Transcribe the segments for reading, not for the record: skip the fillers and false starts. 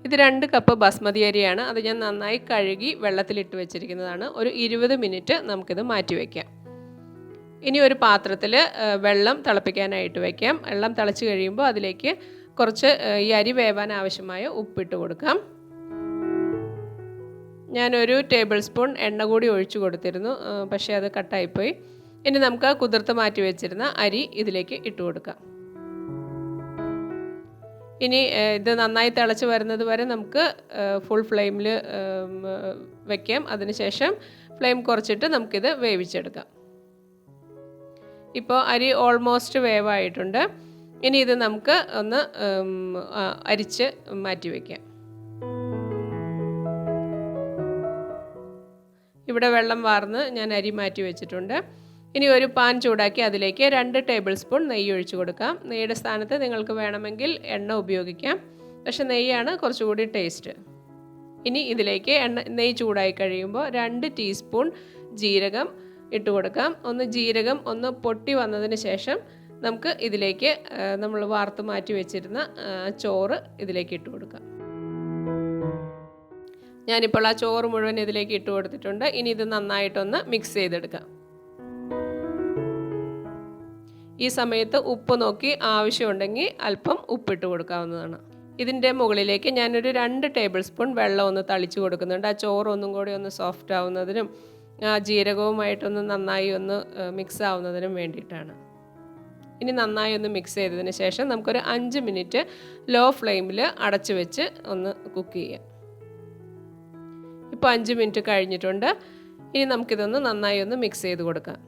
ഇത് 2 കപ്പ് ബസ്മതി അരിയാണ്. അത് ഞാൻ നന്നായി കഴുകി വെള്ളത്തിലിട്ട് വെച്ചിരിക്കുന്നതാണ്. ഒരു 20 മിനിറ്റ് നമുക്കിത് മാറ്റി വയ്ക്കാം. ഇനി ഒരു പാത്രത്തിൽ വെള്ളം തിളപ്പിക്കാനായിട്ട് വയ്ക്കാം. വെള്ളം തിളച്ച് കഴിയുമ്പോൾ അതിലേക്ക് കുറച്ച് ഈ അരി വേവാൻ ആവശ്യമായ ഉപ്പിട്ട് കൊടുക്കാം. ഞാനൊരു ടേബിൾ സ്പൂൺ എണ്ണ കൂടി ഒഴിച്ചു കൊടുത്തിരുന്നു, പക്ഷേ അത് കട്ടായിപ്പോയി. ഇനി നമുക്ക് കുതിർത്ത് മാറ്റി വെച്ചിരുന്ന അരി ഇതിലേക്ക് ഇട്ട് കൊടുക്കാം. ഇനി ഇത് നന്നായി തിളച്ച് വരുന്നത് വരെ നമുക്ക് ഫുൾ ഫ്ലെയിമിൽ വയ്ക്കാം. അതിനുശേഷം ഫ്ലെയിം കുറച്ചിട്ട് നമുക്കിത് വേവിച്ചെടുക്കാം. ഇപ്പോൾ അരി ഓൾമോസ്റ്റ് വേവായിട്ടുണ്ട്. ഇനി ഇത് നമുക്ക് ഒന്ന് അരിച്ച് മാറ്റി വയ്ക്കാം. ഇവിടെ വെള്ളം വാർന്ന് ഞാൻ അരി മാറ്റി വെച്ചിട്ടുണ്ട്. ഇനി ഒരു പാൻ ചൂടാക്കി അതിലേക്ക് 2 ടേബിൾ സ്പൂൺ നെയ്യ് ഒഴിച്ചു കൊടുക്കാം. നെയ്യുടെ സ്ഥാനത്ത് നിങ്ങൾക്ക് വേണമെങ്കിൽ എണ്ണ ഉപയോഗിക്കാം, പക്ഷെ നെയ്യാണ് കുറച്ചുകൂടി ടേസ്റ്റ്. ഇനി ഇതിലേക്ക് നെയ്യ് ചൂടായി കഴിയുമ്പോൾ 2 ടീസ്പൂൺ ജീരകം ഇട്ട് കൊടുക്കാം. ജീരകം ഒന്ന് പൊട്ടി വന്നതിന് ശേഷം നമുക്ക് ഇതിലേക്ക് നമ്മൾ വാർത്ത് മാറ്റി വെച്ചിരുന്ന ചോറ് ഇതിലേക്ക് ഇട്ട് കൊടുക്കാം. ഞാനിപ്പോൾ ആ ചോറ് മുഴുവൻ ഇതിലേക്ക് ഇട്ട് കൊടുത്തിട്ടുണ്ട്. ഇനി ഇത് നന്നായിട്ടൊന്ന് മിക്സ് ചെയ്തെടുക്കാം. ഈ സമയത്ത് ഉപ്പ് നോക്കി ആവശ്യമുണ്ടെങ്കിൽ അല്പം ഉപ്പിട്ട് കൊടുക്കാവുന്നതാണ്. ഇതിൻ്റെ മുകളിലേക്ക് ഞാനൊരു 2 ടേബിൾ സ്പൂൺ വെള്ളം ഒന്ന് തളിച്ച് കൊടുക്കുന്നുണ്ട്. ആ ചോറ് ഒന്നും കൂടി ഒന്ന് സോഫ്റ്റ് ആവുന്നതിനും ജീരകവുമായിട്ടൊന്ന് നന്നായി ഒന്ന് മിക്സ് ആവുന്നതിനും വേണ്ടിയിട്ടാണ്. ഇനി നന്നായി ഒന്ന് മിക്സ് ചെയ്തതിന് ശേഷം നമുക്കൊരു 5 മിനിറ്റ് ലോ ഫ്ലെയിമിൽ അടച്ച് വെച്ച് ഒന്ന് കുക്ക് ചെയ്യാം. ഇപ്പോൾ 5 മിനിറ്റ് കഴിഞ്ഞിട്ടുണ്ട്. ഇനി നമുക്കിതൊന്ന് നന്നായി ഒന്ന് മിക്സ് ചെയ്ത് കൊടുക്കാം.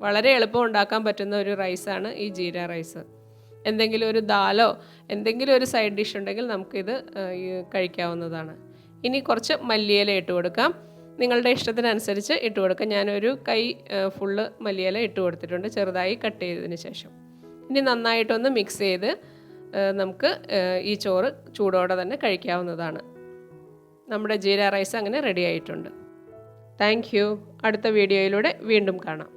വളരെ എളുപ്പം ഉണ്ടാക്കാൻ പറ്റുന്ന ഒരു റൈസാണ് ഈ ജീര റൈസ്. എന്തെങ്കിലും ഒരു ദാലോ എന്തെങ്കിലും ഒരു സൈഡ് ഡിഷ് ഉണ്ടെങ്കിൽ നമുക്കിത് കഴിക്കാവുന്നതാണ്. ഇനി കുറച്ച് മല്ലിയില ഇട്ട് കൊടുക്കാം. നിങ്ങളുടെ ഇഷ്ടത്തിനനുസരിച്ച് ഇട്ട് കൊടുക്കാം. ഞാനൊരു കൈ ഫുള്ള് മല്ലിയില ഇട്ട് കൊടുത്തിട്ടുണ്ട്, ചെറുതായി കട്ട് ചെയ്തതിന് ശേഷം. ഇനി നന്നായിട്ടൊന്ന് മിക്സ് ചെയ്ത് നമുക്ക് ഈ ചോറ് ചൂടോടെ തന്നെ കഴിക്കാവുന്നതാണ്. നമ്മുടെ ജീര റൈസ് അങ്ങനെ റെഡി ആയിട്ടുണ്ട്. Thank you. അടുത്ത വീഡിയോയിലൂടെ വീണ്ടും കാണാം.